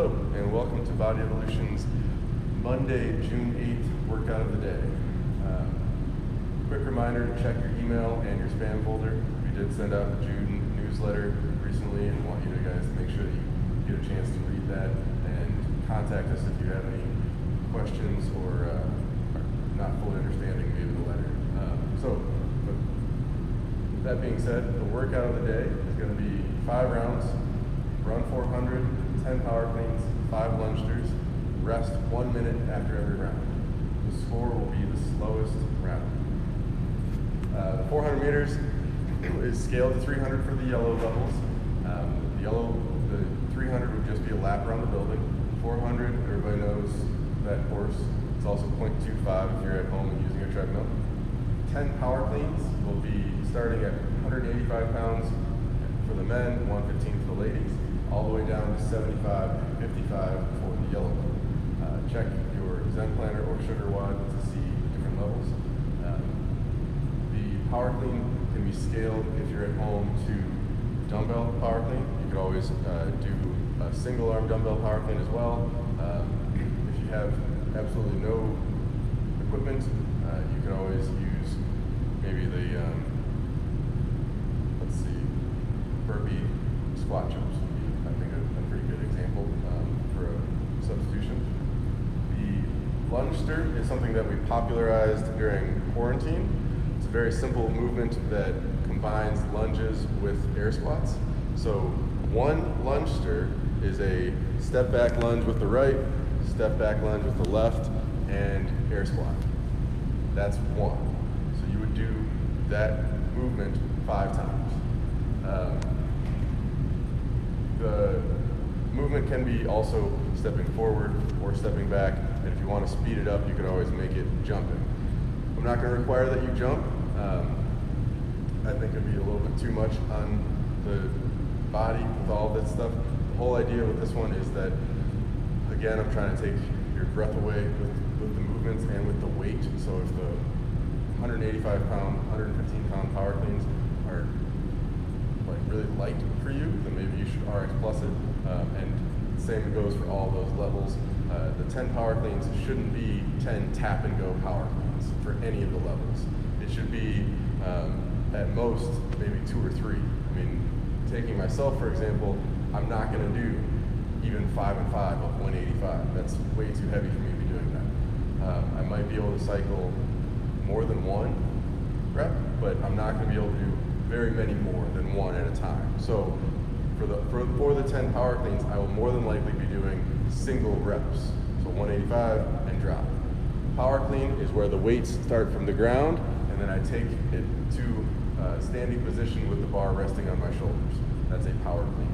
Hello, and welcome to Body Evolution's Monday, June 8th workout of the day. Quick reminder to check your email and your spam folder. We did send out the June newsletter recently and want you guys to make sure that you get a chance to read that and contact us if you have any questions or are not fully understanding maybe the letter. With that being said, the workout of the day is going to be 5 rounds, run 400, 10 power cleans, 5 Lungesters, rest 1 minute after every round. The score will be the slowest round. 400 meters is scaled to 300 for the yellow levels. The 300 would just be a lap around the building. 400, everybody knows that course. It's also 0.25 if you're at home and using a treadmill. 10 power cleans will be starting at 185 pounds for the men, 115 for the ladies, all the way down to 75 and 55 for the yellow. Check your Zen Planner or Sugar WOD to see different levels. The power clean can be scaled if you're at home to dumbbell power clean. You could always do a single arm dumbbell power clean as well. If you have absolutely no equipment, you can always use maybe the burpee squat jumps would be, I think, a pretty good example for a substitution. The Lungester is something that we popularized during quarantine. It's a very simple movement that combines lunges with air squats. So one Lungester is a step back lunge with the right, step back lunge with the left, and air squat. That's one. So you would do that movement 5 times. The movement can be also stepping forward or stepping back, and if you want to speed it up, you could always make it jumping. I'm not going to require that you jump. I think it'd be a little bit too much on the body with all this stuff. The whole idea with this one is that, again, I'm trying to take your breath away with the movements and with the weight. So if the 185 pound, 115 pound power cleans are really light for you, then maybe you should RX plus it, and same goes for all those levels. The 10 power cleans shouldn't be 10 tap and go power cleans for any of the levels. It should be at most maybe 2 or 3. I mean, taking myself for example, I'm not going to do even 5 and 5 of 185. That's way too heavy for me to be doing that. I might be able to cycle more than 1 rep, but I'm not going to be able to do very many more than 1 at a time. So for the 10 power cleans, I will more than likely be doing single reps. So 185 and drop. Power clean is where the weights start from the ground, and then I take it to standing position with the bar resting on my shoulders. That's a power clean.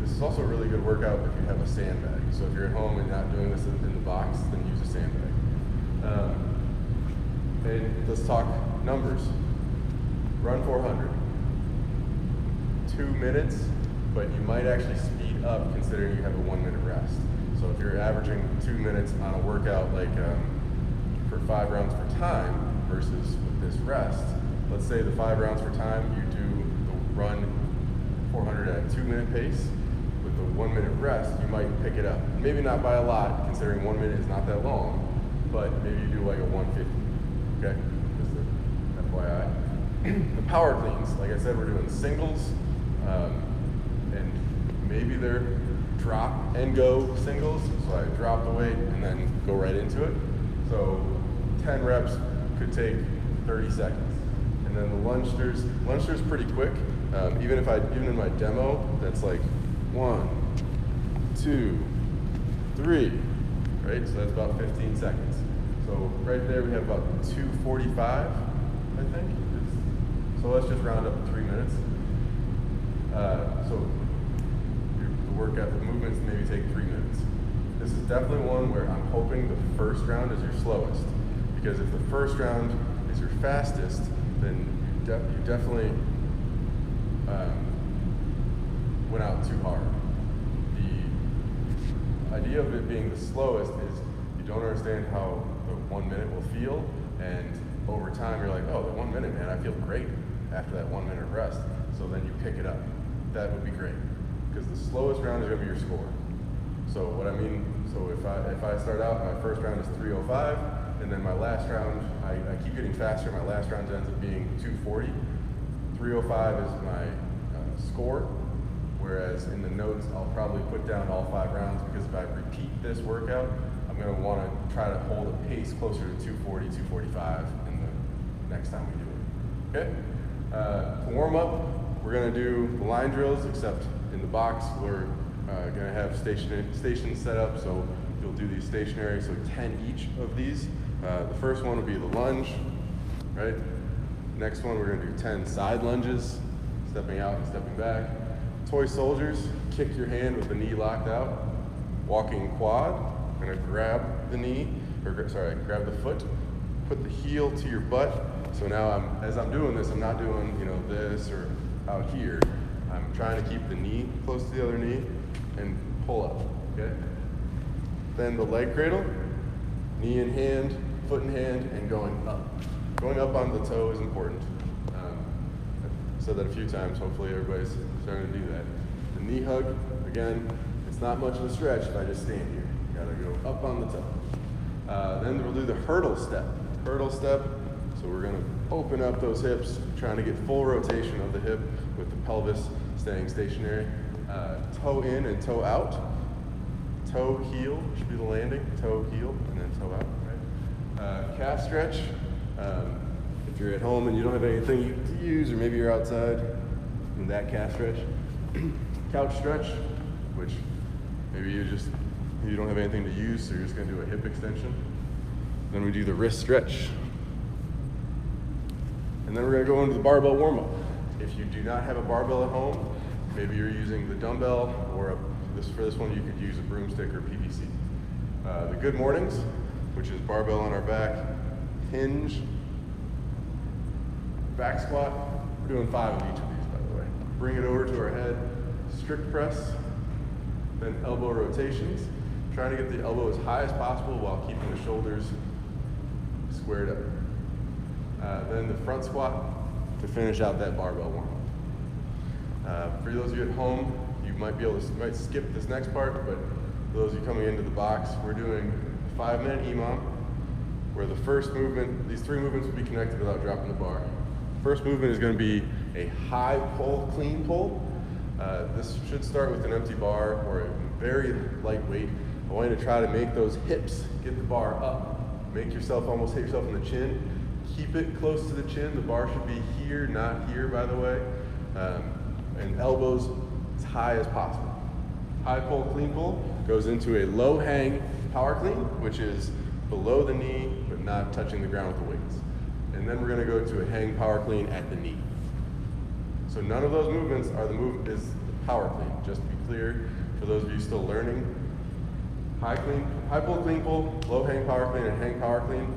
This is also a really good workout if you have a sandbag. So if you're at home and not doing this in the box, then use a sandbag. And let's talk numbers. Run 400. 2 minutes, but you might actually speed up considering you have a 1 minute rest. So if you're averaging 2 minutes on a workout like for 5 rounds for time versus with this rest, let's say the 5 rounds for time, you do the run 400 at a 2 minute pace. With the 1 minute rest, you might pick it up. Maybe not by a lot, considering 1 minute is not that long, but maybe you do like a 150. Okay, just a FYI. The power cleans, like I said, we're doing singles, and maybe they're drop and go singles. So I drop the weight and then go right into it. So 10 reps could take 30 seconds. And then the Lungester's pretty quick. Even in my demo, that's like 1, 2, 3, right? So that's about 15 seconds. So right there we have about 2:45, I think. So let's just round up to 3 minutes. So the workout, the movements maybe take 3 minutes. This is definitely one where I'm hoping the first round is your slowest. Because if the first round is your fastest, then you definitely went out too hard. The idea of it being the slowest is you don't understand how the 1 minute will feel, and over time you're like, oh, the 1 minute, man, I feel great after that 1 minute rest. So then you pick it up. That would be great. because the slowest round is going to be your score. So what I mean, so if I start out, my first round is 305, and then my last round, I keep getting faster. My last round ends up being 240. 305 is my score, whereas in the notes, I'll probably put down all 5 rounds, because if I repeat this workout, I'm going to want to try to hold a pace closer to 240, 245 in the next time we do it. Okay? To warm up, we're going to do the line drills, except in the box, we're going to have stations set up, so you'll do these stationary, so 10 each of these. The first one will be the lunge, right? Next one, we're going to do 10 side lunges, stepping out and stepping back. Toy soldiers, kick your hand with the knee locked out. Walking quad, I'm going to grab the knee, or grab the foot, put the heel to your butt. So now as I'm doing this, I'm not doing, this or out here. I'm trying to keep the knee close to the other knee and pull up, okay? Then the leg cradle, knee in hand, foot in hand, and going up. Going up on the toe is important. I said that a few times, hopefully everybody's starting to do that. The knee hug, again, it's not much of a stretch if I just stand here. You gotta go up on the toe. Then we'll do the hurdle step. Hurdle step, so we're gonna open up those hips, trying to get full rotation of the hip with the pelvis staying stationary. Toe in and toe out. Toe heel should be the landing. Toe heel and then toe out. Right? Calf stretch. If you're at home and you don't have anything to use, or maybe you're outside, in that calf stretch. Couch stretch, which maybe you don't have anything to use, so you're just going to do a hip extension. Then we do the wrist stretch. And then we're going to go into the barbell warm-up. If you do not have a barbell at home, maybe you're using the dumbbell, or for this one you could use a broomstick or PVC. The good mornings, which is barbell on our back, hinge, back squat. We're doing 5 of each of these, by the way. Bring it over to our head, strict press, then elbow rotations. Trying to get the elbow as high as possible while keeping the shoulders squared up. Then the front squat to finish out that barbell warm-up. For those of you at home, you might skip this next part, but for those of you coming into the box, we're doing a 5-minute EMOM, where the first movement, these 3 movements will be connected without dropping the bar. First movement is going to be a high pull, clean pull. This should start with an empty bar or a very light weight. I want you to try to make those hips get the bar up. Make yourself almost hit yourself in the chin. Keep it close to the chin. The bar should be here, not here, by the way. And elbows as high as possible. High pull, clean pull goes into a low hang power clean, which is below the knee, but not touching the ground with the weights. And then we're going to go to a hang power clean at the knee. So none of those movements are is the power clean. Just to be clear, for those of you still learning, high pull, clean pull, low hang power clean, and hang power clean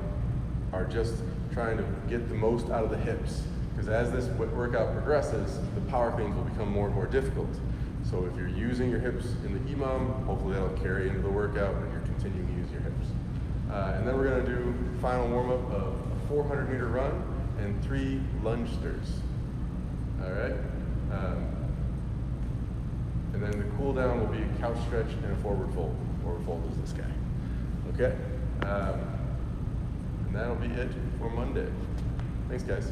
are just trying to get the most out of the hips. Because as this workout progresses, the power cleans will become more and more difficult. So if you're using your hips in the EMOM, hopefully that'll carry into the workout and you're continuing to use your hips. And then we're going to do final warm-up of a 400-meter run and 3 lungesters. All right? And then the cool down will be a couch stretch and a forward fold. Forward fold is this guy. Okay? And that'll be it for Monday. Thanks, guys.